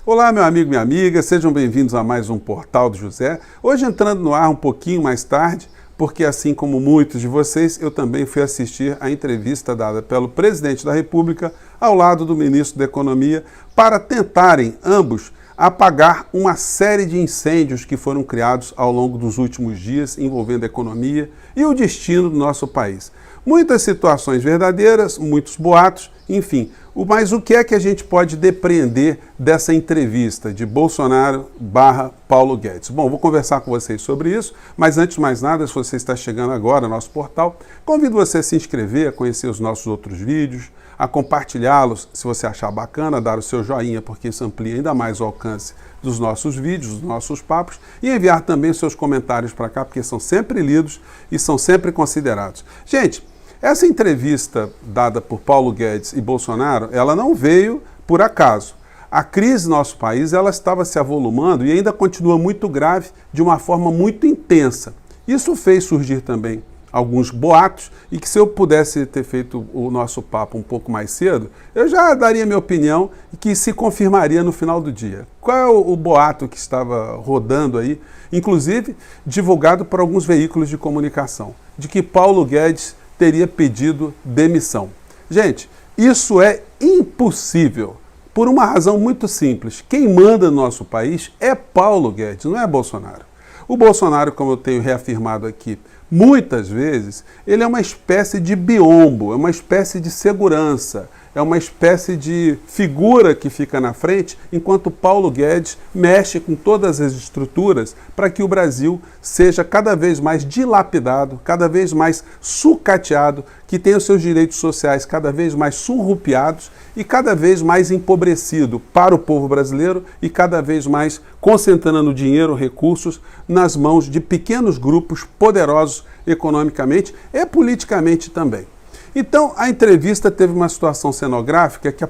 Olá, meu amigo, minha amiga, sejam bem-vindos a mais um Portal do José. Hoje entrando no ar um pouquinho mais tarde, porque assim como muitos de vocês, eu também fui assistir a entrevista dada pelo presidente da República ao lado do ministro da Economia para tentarem ambos apagar uma série de incêndios que foram criados ao longo dos últimos dias envolvendo a economia e o destino do nosso país. Muitas situações verdadeiras, muitos boatos, enfim. Mas o que é que a gente pode depreender dessa entrevista de Bolsonaro / Paulo Guedes? Bom, vou conversar com vocês sobre isso, mas antes de mais nada, se você está chegando agora ao nosso portal, convido você a se inscrever, a conhecer os nossos outros vídeos, a compartilhá-los se você achar bacana, dar o seu joinha, porque isso amplia ainda mais o alcance dos nossos vídeos, dos nossos papos, e enviar também os seus comentários para cá, porque são sempre lidos e são sempre considerados. Gente, essa entrevista dada por Paulo Guedes e Bolsonaro, ela não veio por acaso. A crise no nosso país, ela estava se avolumando e ainda continua muito grave de uma forma muito intensa. Isso fez surgir também alguns boatos e que se eu pudesse ter feito o nosso papo um pouco mais cedo, eu já daria minha opinião e que se confirmaria no final do dia. Qual é o boato que estava rodando aí, inclusive divulgado por alguns veículos de comunicação, de que Paulo Guedes teria pedido demissão. Gente, isso é impossível, por uma razão muito simples. Quem manda no nosso país é Paulo Guedes, não é Bolsonaro. O Bolsonaro, como eu tenho reafirmado aqui muitas vezes, ele é uma espécie de biombo, é uma espécie de segurança, é uma espécie de figura que fica na frente, enquanto Paulo Guedes mexe com todas as estruturas para que o Brasil seja cada vez mais dilapidado, cada vez mais sucateado, que tenha os seus direitos sociais cada vez mais surrupiados e cada vez mais empobrecido para o povo brasileiro e cada vez mais concentrando dinheiro, recursos nas mãos de pequenos grupos poderosos economicamente e politicamente também. Então, a entrevista teve uma situação cenográfica que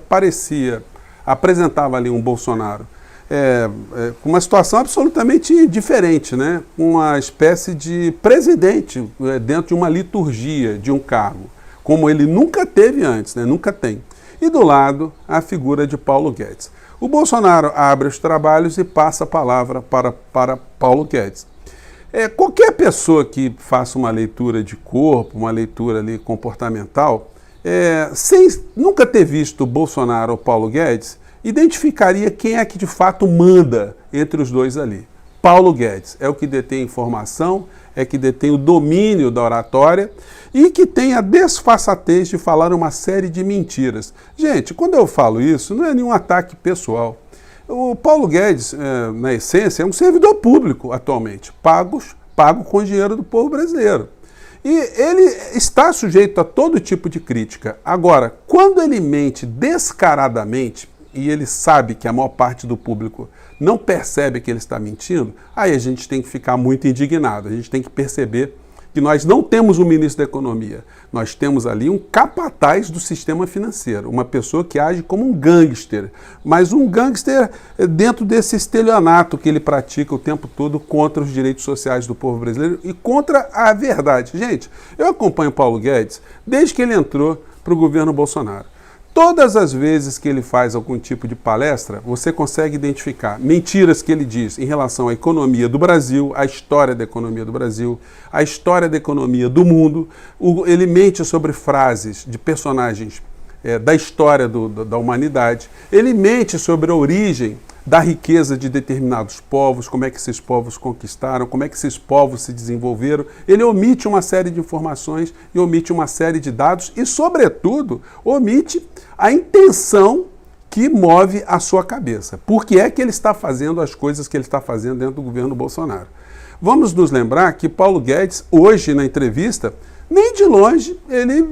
apresentava ali um Bolsonaro com uma situação absolutamente diferente, né? Uma espécie de presidente dentro de uma liturgia, de um cargo, como ele nunca teve antes, né? Nunca tem. E do lado, a figura de Paulo Guedes. O Bolsonaro abre os trabalhos e passa a palavra para Paulo Guedes. Qualquer pessoa que faça uma leitura de corpo, uma leitura ali comportamental, sem nunca ter visto Bolsonaro ou Paulo Guedes, identificaria quem é que de fato manda entre os dois ali. Paulo Guedes é o que detém informação, é que detém o domínio da oratória e que tem a desfaçatez de falar uma série de mentiras. Gente, quando eu falo isso, não é nenhum ataque pessoal. O Paulo Guedes, na essência, é um servidor público atualmente, pago com dinheiro do povo brasileiro. E ele está sujeito a todo tipo de crítica. Agora, quando ele mente descaradamente, e ele sabe que a maior parte do público não percebe que ele está mentindo, aí a gente tem que ficar muito indignado, a gente tem que perceber que nós não temos um ministro da Economia, nós temos ali um capataz do sistema financeiro, uma pessoa que age como um gangster, mas um gangster dentro desse estelionato que ele pratica o tempo todo contra os direitos sociais do povo brasileiro e contra a verdade. Gente, eu acompanho Paulo Guedes desde que ele entrou para o governo Bolsonaro. Todas as vezes que ele faz algum tipo de palestra, você consegue identificar mentiras que ele diz em relação à economia do Brasil, à história da economia do Brasil, à história da economia do mundo. Ele mente sobre frases de personagens da história da humanidade. Ele mente sobre a origem da riqueza de determinados povos, como é que esses povos conquistaram, como é que esses povos se desenvolveram. Ele omite uma série de informações e omite uma série de dados e, sobretudo, omite a intenção que move a sua cabeça. Por que é que ele está fazendo as coisas que ele está fazendo dentro do governo Bolsonaro? Vamos nos lembrar que Paulo Guedes, hoje na entrevista, nem de longe ele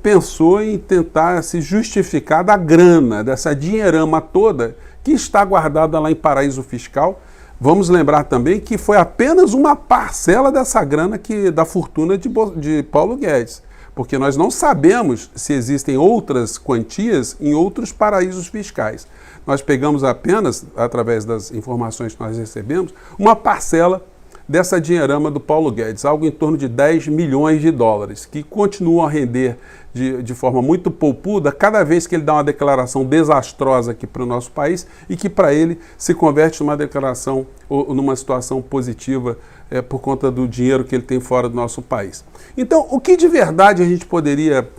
pensou em tentar se justificar da grana, dessa dinheirama toda que está guardada lá em paraíso fiscal. Vamos lembrar também que foi apenas uma parcela dessa grana da fortuna de Paulo Guedes, porque nós não sabemos se existem outras quantias em outros paraísos fiscais. Nós pegamos apenas, através das informações que nós recebemos, uma parcela dessa dinheirama do Paulo Guedes, algo em torno de 10 milhões de dólares, que continuam a render de forma muito poupuda cada vez que ele dá uma declaração desastrosa aqui para o nosso país e que para ele se converte numa declaração ou numa situação positiva por conta do dinheiro que ele tem fora do nosso país. Então, o que de verdade a gente poderia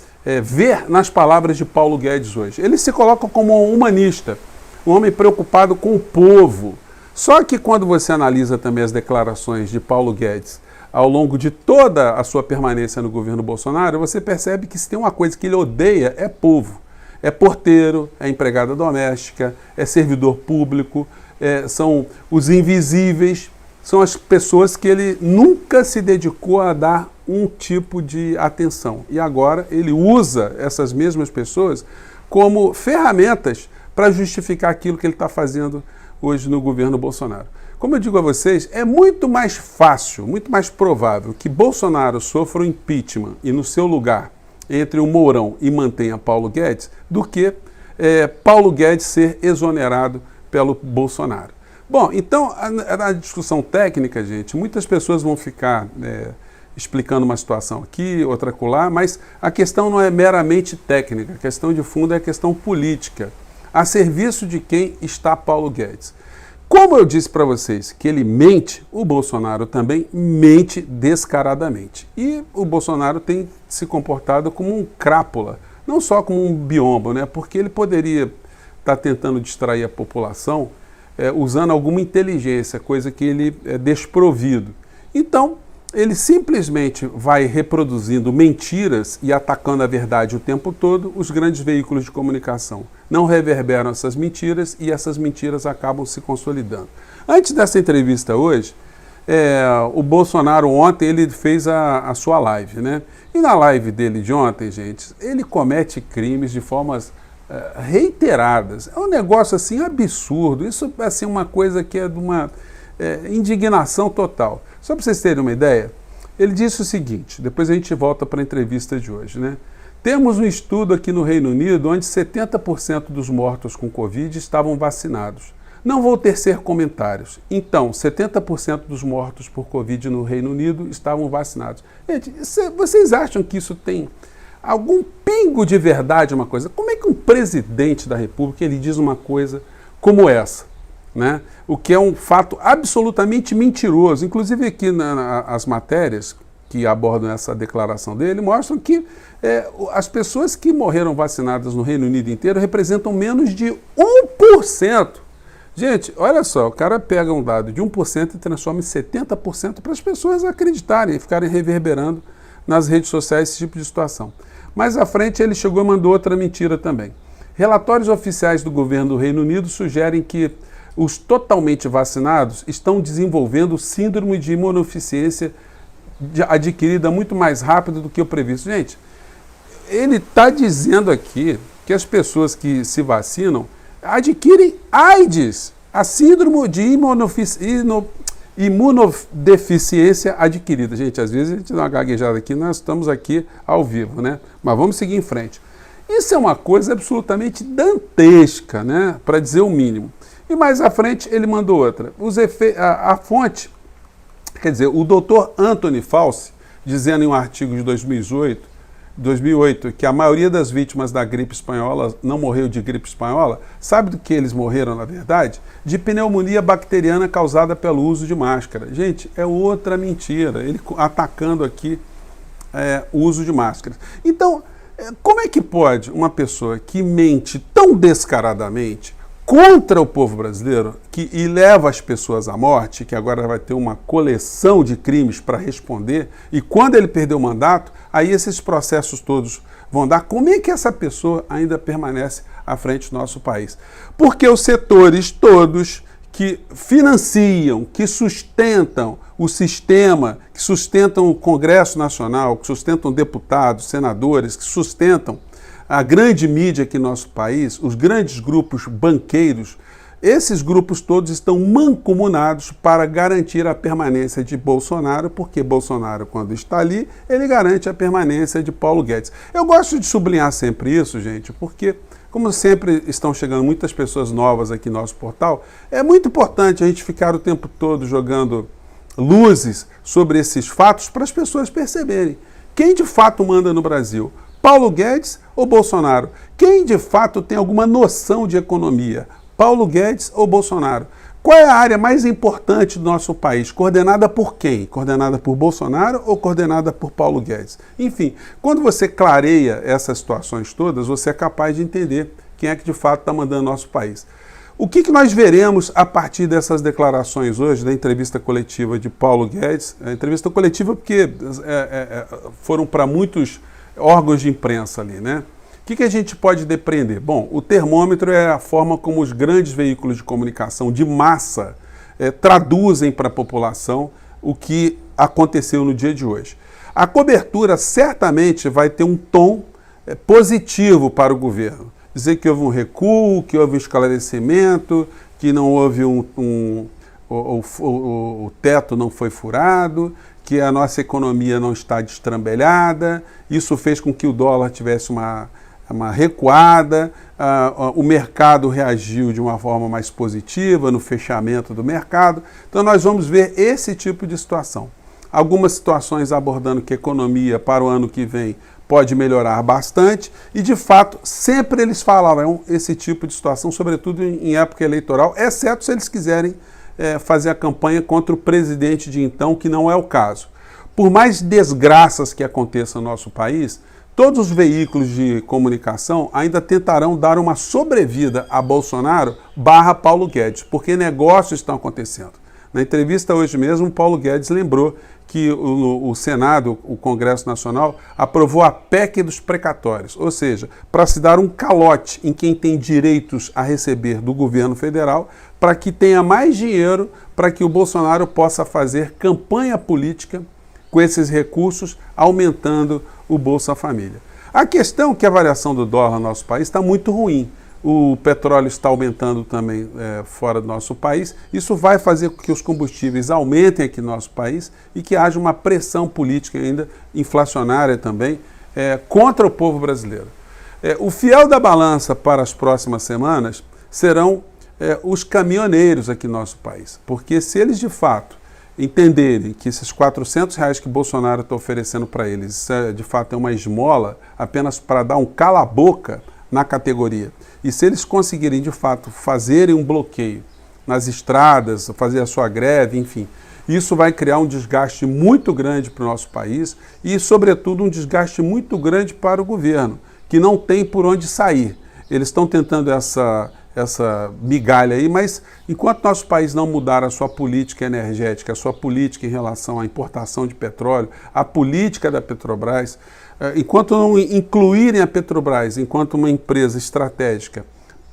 ver nas palavras de Paulo Guedes hoje? Ele se coloca como um humanista, um homem preocupado com o povo. Só que quando você analisa também as declarações de Paulo Guedes ao longo de toda a sua permanência no governo Bolsonaro, você percebe que se tem uma coisa que ele odeia é povo. É porteiro, é empregada doméstica, é servidor público, são os invisíveis, são as pessoas que ele nunca se dedicou a dar um tipo de atenção. E agora ele usa essas mesmas pessoas como ferramentas para justificar aquilo que ele está fazendo hoje no governo Bolsonaro. Como eu digo a vocês, é muito mais fácil, muito mais provável que Bolsonaro sofra um impeachment e no seu lugar entre o Mourão e mantenha Paulo Guedes, do que Paulo Guedes ser exonerado pelo Bolsonaro. Bom, então, na discussão técnica, gente, muitas pessoas vão ficar explicando uma situação aqui, outra acolá, mas a questão não é meramente técnica, a questão de fundo é a questão política, a serviço de quem está Paulo Guedes. Como eu disse para vocês que ele mente, o Bolsonaro também mente descaradamente. E o Bolsonaro tem se comportado como um crápula, não só como um biombo, né? Porque ele poderia estar tentando distrair a população usando alguma inteligência, coisa que ele é desprovido. Então, ele simplesmente vai reproduzindo mentiras e atacando a verdade o tempo todo. Os grandes veículos de comunicação não reverberam essas mentiras e essas mentiras acabam se consolidando. Antes dessa entrevista hoje, o Bolsonaro ontem ele fez a sua live, né? E na live dele de ontem, gente, ele comete crimes de formas reiteradas. É um negócio assim absurdo. Isso é assim, uma coisa que é de uma indignação total. Só para vocês terem uma ideia, ele disse o seguinte, depois a gente volta para a entrevista de hoje, né? Temos um estudo aqui no Reino Unido onde 70% dos mortos com Covid estavam vacinados. Não vou tecer comentários. Então, 70% dos mortos por Covid no Reino Unido estavam vacinados. Gente, vocês acham que isso tem algum pingo de verdade uma coisa? Como é que um presidente da República ele diz uma coisa como essa? Né? O que é um fato absolutamente mentiroso. Inclusive aqui as matérias que abordam essa declaração dele mostram que as pessoas que morreram vacinadas no Reino Unido inteiro representam menos de 1%. Gente, olha só, o cara pega um dado de 1% e transforma em 70% para as pessoas acreditarem e ficarem reverberando nas redes sociais esse tipo de situação. Mais à frente ele chegou e mandou outra mentira também. Relatórios oficiais do governo do Reino Unido sugerem que os totalmente vacinados estão desenvolvendo síndrome de imunodeficiência adquirida muito mais rápido do que o previsto. Gente, ele está dizendo aqui que as pessoas que se vacinam adquirem AIDS, a síndrome de imunodeficiência adquirida. Gente, às vezes a gente dá uma gaguejada aqui, nós estamos aqui ao vivo, né? Mas vamos seguir em frente. Isso é uma coisa absolutamente dantesca, né? Para dizer o mínimo. E mais à frente ele mandou outra. A fonte, quer dizer, o doutor Anthony Fauci, dizendo em um artigo de 2008 que a maioria das vítimas da gripe espanhola não morreu de gripe espanhola, sabe do que eles morreram, na verdade? De pneumonia bacteriana causada pelo uso de máscara. Gente, é outra mentira, ele atacando aqui o uso de máscaras. Então, como é que pode uma pessoa que mente tão descaradamente contra o povo brasileiro e leva as pessoas à morte, que agora vai ter uma coleção de crimes para responder, e quando ele perder o mandato, aí esses processos todos vão dar. Como é que essa pessoa ainda permanece à frente do nosso país? Porque os setores todos que financiam, que sustentam o sistema, que sustentam o Congresso Nacional, que sustentam deputados, senadores, que sustentam a grande mídia aqui no nosso país, os grandes grupos banqueiros, esses grupos todos estão mancomunados para garantir a permanência de Bolsonaro, porque Bolsonaro, quando está ali, ele garante a permanência de Paulo Guedes. Eu gosto de sublinhar sempre isso, gente, porque, como sempre estão chegando muitas pessoas novas aqui no nosso portal, é muito importante a gente ficar o tempo todo jogando luzes sobre esses fatos para as pessoas perceberem quem de fato manda no Brasil, Paulo Guedes ou Bolsonaro? Quem de fato tem alguma noção de economia, Paulo Guedes ou Bolsonaro? Qual é a área mais importante do nosso país? Coordenada por quem? Coordenada por Bolsonaro ou coordenada por Paulo Guedes? Enfim, quando você clareia essas situações todas, você é capaz de entender quem é que de fato está mandando no nosso país. O que nós veremos a partir dessas declarações hoje, da entrevista coletiva de Paulo Guedes? A entrevista coletiva porque foram para muitos órgãos de imprensa ali, né? O que a gente pode depreender? Bom, o termômetro é a forma como os grandes veículos de comunicação de massa traduzem para a população o que aconteceu no dia de hoje. A cobertura certamente vai ter um tom positivo para o governo. Dizer que houve um recuo, que houve um esclarecimento, que não houve o teto não foi furado, que a nossa economia não está destrambelhada. Isso fez com que o dólar tivesse uma recuada, o mercado reagiu de uma forma mais positiva no fechamento do mercado. Então nós vamos ver esse tipo de situação. Algumas situações abordando que a economia para o ano que vem pode melhorar bastante e, de fato, sempre eles falavam esse tipo de situação, sobretudo em época eleitoral, exceto se eles quiserem fazer a campanha contra o presidente de então, que não é o caso. Por mais desgraças que aconteçam no nosso país, todos os veículos de comunicação ainda tentarão dar uma sobrevida a Bolsonaro / Paulo Guedes, porque negócios estão acontecendo. Na entrevista hoje mesmo, Paulo Guedes lembrou que o Senado, o Congresso Nacional, aprovou a PEC dos precatórios, ou seja, para se dar um calote em quem tem direitos a receber do governo federal, para que tenha mais dinheiro para que o Bolsonaro possa fazer campanha política com esses recursos, aumentando o Bolsa Família. A questão é que a variação do dólar no nosso país está muito ruim. O petróleo está aumentando também fora do nosso país. Isso vai fazer com que os combustíveis aumentem aqui no nosso país e que haja uma pressão política ainda inflacionária também contra o povo brasileiro. O fiel da balança para as próximas semanas serão os caminhoneiros aqui no nosso país, porque se eles de fato entenderem que esses R$400 que Bolsonaro está oferecendo para eles, de fato é uma esmola apenas para dar um cala-boca na categoria, e se eles conseguirem de fato fazerem um bloqueio nas estradas, fazer a sua greve, enfim, isso vai criar um desgaste muito grande para o nosso país e, sobretudo, um desgaste muito grande para o governo, que não tem por onde sair. Eles estão tentando essa migalha aí, mas enquanto nosso país não mudar a sua política energética, a sua política em relação à importação de petróleo, a política da Petrobras, enquanto não incluírem a Petrobras enquanto uma empresa estratégica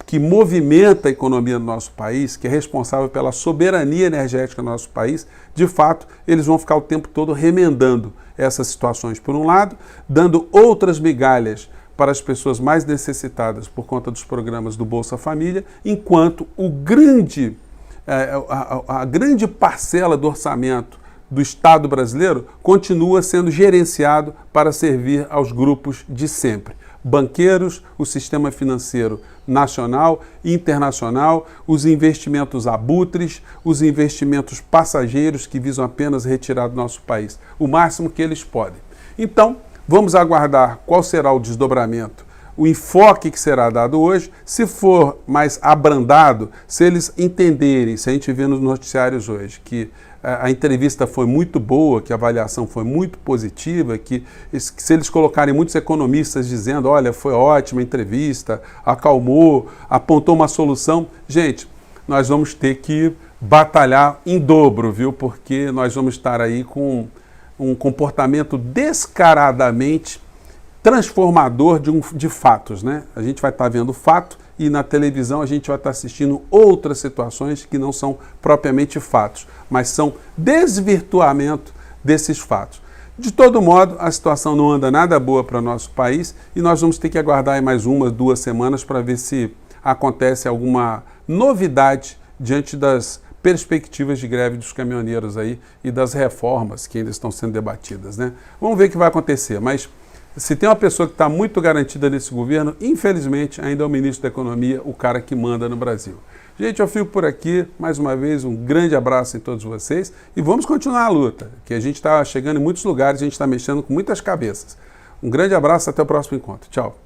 que movimenta a economia do nosso país, que é responsável pela soberania energética do nosso país, de fato, eles vão ficar o tempo todo remendando essas situações, por um lado, dando outras migalhas para as pessoas mais necessitadas por conta dos programas do Bolsa Família, enquanto a grande parcela do orçamento do Estado brasileiro continua sendo gerenciado para servir aos grupos de sempre. Banqueiros, o sistema financeiro nacional e internacional, os investimentos abutres, os investimentos passageiros que visam apenas retirar do nosso país o máximo que eles podem. Então, vamos aguardar qual será o desdobramento, o enfoque que será dado hoje. Se for mais abrandado, se eles entenderem, se a gente vê nos noticiários hoje que a entrevista foi muito boa, que a avaliação foi muito positiva, que se eles colocarem muitos economistas dizendo, olha, foi ótima a entrevista, acalmou, apontou uma solução, gente, nós vamos ter que batalhar em dobro, viu? Porque nós vamos estar aí com um comportamento descaradamente transformador de fatos, né? A gente vai estar vendo fato e na televisão a gente vai estar assistindo outras situações que não são propriamente fatos, mas são desvirtuamento desses fatos. De todo modo, a situação não anda nada boa para o nosso país e nós vamos ter que aguardar aí mais 1, 2 semanas para ver se acontece alguma novidade diante das perspectivas de greve dos caminhoneiros aí e das reformas que ainda estão sendo debatidas, né? Vamos ver o que vai acontecer, mas Se tem uma pessoa que está muito garantida nesse governo, infelizmente, ainda é o ministro da Economia, o cara que manda no Brasil. Gente, eu fico por aqui. Mais uma vez, um grande abraço em todos vocês e vamos continuar a luta, que a gente está chegando em muitos lugares, a gente está mexendo com muitas cabeças. Um grande abraço, até o próximo encontro. Tchau.